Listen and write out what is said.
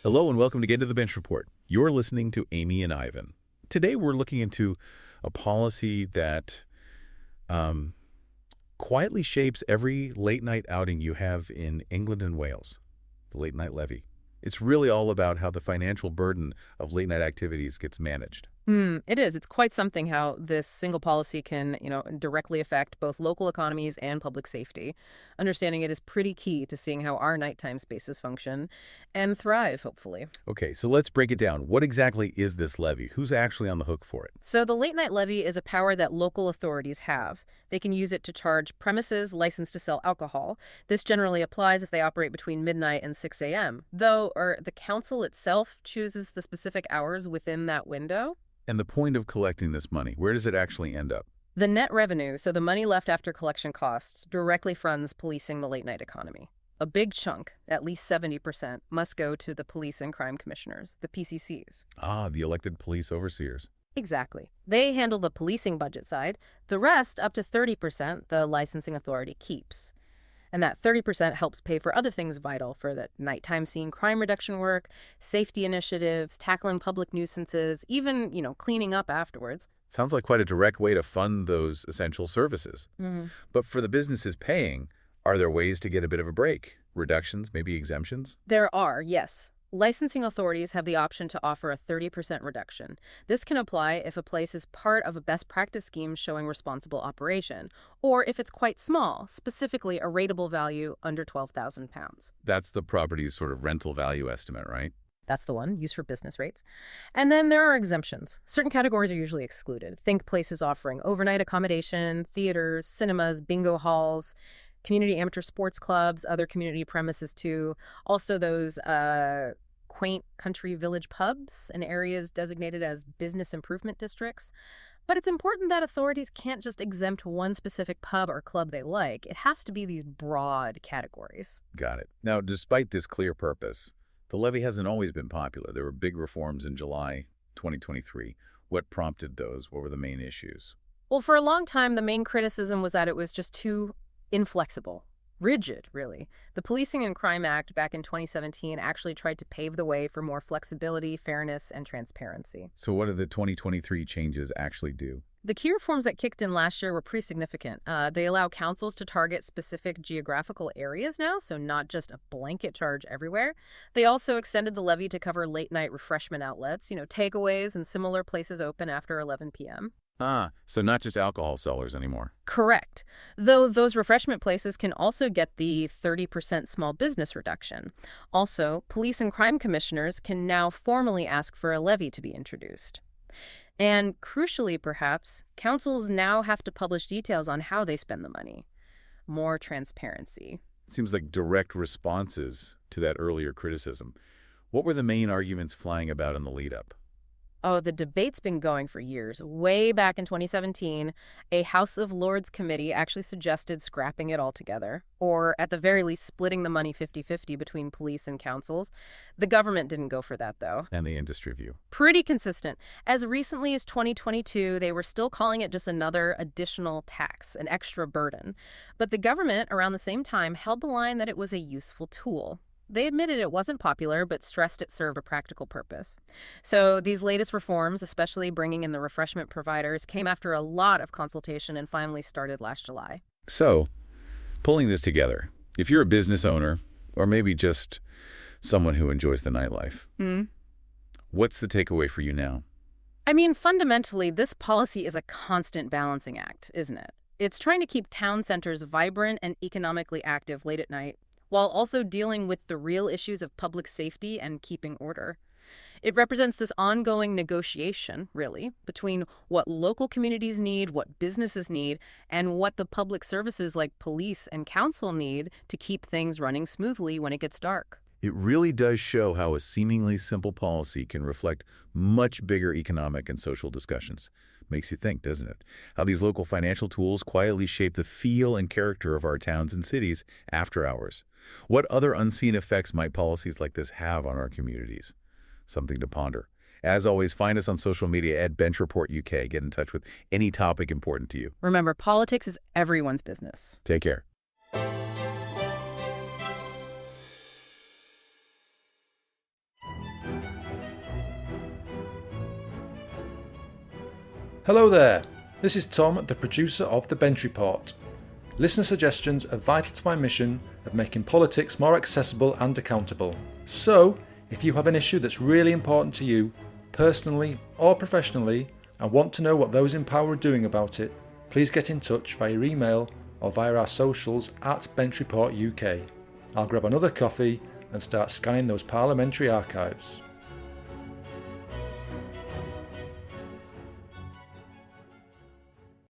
Hello and welcome to Get to the Bench Report. You're listening to Amy and Ivan. Today we're looking into a policy that quietly shapes every late-night outing you have in England and Wales, the late-night levy. It's really all about how the financial burden of late-night activities gets managed. It is. It's quite something how this single policy can, directly affect both local economies and public safety. Understanding it is pretty key to seeing how our nighttime spaces function and thrive, hopefully. Okay, so let's break it down. What exactly is this levy? Who's actually on the hook for it? So the late night levy is a power that local authorities have. They can use it to charge premises licensed to sell alcohol. This generally applies if they operate between midnight and 6 a.m., though the council itself chooses the specific hours within that window. And the point of collecting this money, where does it actually end up? The net revenue, so the money left after collection costs, directly funds policing the late-night economy. A big chunk, at least 70%, must go to the police and crime commissioners, the PCCs. Ah, the elected police overseers. Exactly. They handle the policing budget side. The rest, up to 30%, the licensing authority keeps. And that 30% helps pay for other things vital for the nighttime scene crime reduction work, safety initiatives, tackling public nuisances, even, cleaning up afterwards. Sounds like quite a direct way to fund those essential services. But for the businesses paying, are there ways to get a bit of a break? Reductions, maybe exemptions? There are, yes. Licensing authorities have the option to offer a 30% reduction. This can apply if a place is part of a best practice scheme showing responsible operation, or if it's quite small, specifically a rateable value under £12,000. That's the property's sort of rental value estimate, right? That's the one, used for business rates. And then there are exemptions. Certain categories are usually excluded. Think places offering overnight accommodation, theaters, cinemas, bingo halls, community amateur sports clubs, other community premises too. Also those quaint country village pubs in areas designated as business improvement districts. But it's important that authorities can't just exempt one specific pub or club they like. It has to be these broad categories. Got it. Now, despite this clear purpose, the levy hasn't always been popular. There were big reforms in July 2023. What prompted those? What were the main issues? Well, for a long time, the main criticism was that it was just too inflexible. Rigid, really. The Policing and Crime Act back in 2017 actually tried to pave the way for more flexibility, fairness, and transparency. So what did the 2023 changes actually do? The key reforms that kicked in last year were pretty significant. They allow councils to target specific geographical areas now, so not just a blanket charge everywhere. They also extended the levy to cover late-night refreshment outlets, takeaways and similar places open after 11 p.m. Ah, so not just alcohol sellers anymore. Correct. Though those refreshment places can also get the 30% small business reduction. Also, police and crime commissioners can now formally ask for a levy to be introduced. And crucially, perhaps, councils now have to publish details on how they spend the money. More transparency. It seems like direct responses to that earlier criticism. What were the main arguments flying about in the lead-up? Oh, the debate's been going for years. Way back in 2017, a House of Lords committee actually suggested scrapping it altogether, or at the very least splitting the money 50-50 between police and councils. The government didn't go for that, though. And the industry view. Pretty consistent. As recently as 2022, they were still calling it just another additional tax, an extra burden. But the government, around the same time, held the line that it was a useful tool. They admitted it wasn't popular, but stressed it served a practical purpose. So these latest reforms, especially bringing in the refreshment providers, came after a lot of consultation and finally started last July. So, pulling this together, if you're a business owner, or maybe just someone who enjoys the nightlife, what's the takeaway for you now? I mean, fundamentally, this policy is a constant balancing act, isn't it? It's trying to keep town centers vibrant and economically active late at night, while also dealing with the real issues of public safety and keeping order. It represents this ongoing negotiation, really, between what local communities need, what businesses need, and what the public services like police and council need to keep things running smoothly when it gets dark. It really does show how a seemingly simple policy can reflect much bigger economic and social discussions. Makes you think, doesn't it? How these local financial tools quietly shape the feel and character of our towns and cities after hours. What other unseen effects might policies like this have on our communities? Something to ponder. As always, find us on social media at Bench Report UK. Get in touch with any topic important to you. Remember, politics is everyone's business. Take care. Hello there, this is Tom, the producer of The Bench Report. Listener suggestions are vital to my mission of making politics more accessible and accountable. So, if you have an issue that's really important to you, personally or professionally, and want to know what those in power are doing about it, please get in touch via email or via our socials at Bench Report UK. I'll grab another coffee and start scanning those parliamentary archives.